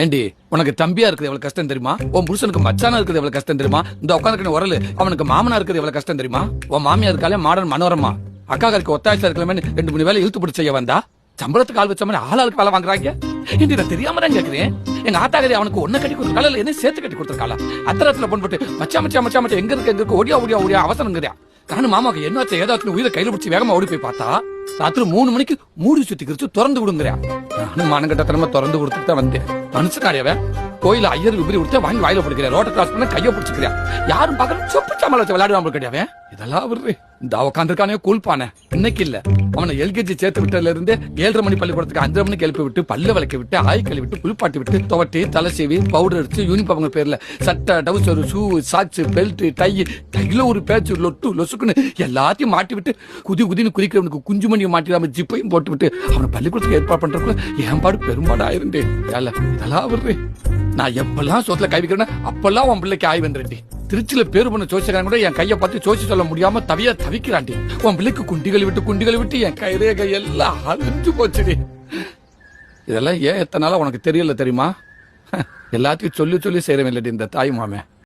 ஏண்டி உனக்கு தம்பியா இருக்குது எவ்வளவு கஷ்டம் தெரியுமா? உன் புருஷனுக்கு மச்சானா இருக்குது எவ்வளவு கஷ்டம் தெரியுமா? இந்த உட்காந்துக்கிற உரலு அவனுக்கு மாமனா இருக்குது எவ்வளவு கஷ்டம் தெரியுமா? உன் மாமியா இருக்காலே மாடர்ன் மனோரமா, அக்கா கருக்கு ஒத்தாய்ச்சா இருக்கலாமே 2-3 வேலை இழுத்து பிடிச்ச செய்ய வந்தா சம்பளத்துக்கு ஆள் வச்ச மாதிரி ஆளாளுக்கு வேலை வாங்குறாங்க. ஏண்டி நான் தெரியாம தான் கேக்குறேன். எங்க ஆத்தாகரி அவனுக்கு ஒன்ன கட்டி கொடுத்துருக்காளா இல்ல என்ன சேர்த்து கட்டி கொடுத்துருக்காளா? அத்தரத்துல பொண்ணு மச்சா மச்சா மச்சா மச்சா எங்க இருக்கு ஓடியா அவசரங்கிறியா? நானும் மாமாக்கு என்ன ஏதாச்சும் உயிரை கையில பிடிச்சி வேகமா ஓடி போய் பார்த்தா ராத்திரி 3 மணிக்கு மூடி சுத்தி கிரிச்சு திறந்து விடுங்கிறியா? நானும் மானங்கட்டத்தனமா திறந்து கொடுத்துட்டு தான் வந்தேன். மனுஷனாடியவ கோயில ஐயர் உபரி கொடுத்த வாங்கி வாயில பிடிக்கிறேன். ரோட்ட கிராஸ் பண்ண கையை பிடிச்சிக்கிறியா? யாரும் பாக்கணும் சொப்பு சாமல வச்சு விளையாடுவாங்க கிடையாவே. இதெல்லாம் அவரு இந்த உட்காந்துருக்கானே கூழ்பானே இன்னைக்கு இல்ல. அவனை எல்கேஜி சேர்த்து விட்டதுல இருந்து 7:30 மணி பள்ளிக்கூடத்துக்கு 5:30 மணிக்கு எழுப்பி விட்டு பல்ல விளக்கி விட்டு ஆய் கழுவி விட்டு குளிப்பாட்டி விட்டு துவட்டி தலை சீவி பவுடர் அடிச்சு யூனிஃபார்ம் பேர்ல சட்டை டவுசர் ஷூ சாக்ஸ் பெல்ட் டைல ஒரு பேச்சு லொட்டு லொசுக்குன்னு எல்லாத்தையும் மாட்டி விட்டு குதின்னு குறிக்கிறவனுக்கு குஞ்சு மணியை மாட்டிடாம ஜிப்பையும் போட்டு விட்டு அவனை பள்ளிக்கூடத்துக்கு ஏற்பாடு பண்றதுக்குள்ள என் பாடு பெரும்பாடு ஆயிருந்தே. இதெல்லாம் அவரு நான் எப்பெல்லாம் சோத்துல கை வைக்கிறேன்னா அப்பெல்லாம் உன் பிள்ளைக்கு ஆய் வந்துருண்டி. திருச்சியில பேரு பண்ண சோசிக்காரன் கூட என் கையை பார்த்து சோசி சொல்ல முடியாம தவிக்கிறாண்டி. உன் பிள்ளைக்கு குண்டிகளை விட்டு என் கைரேகை எல்லாம் அழிஞ்சு போச்சுடி. இதெல்லாம் ஏன் எத்தனை நாளா உனக்கு தெரியல தெரியுமா? எல்லாத்தையும் சொல்லி செய்யறவன் இல்லடி இந்த தாய் மாமே.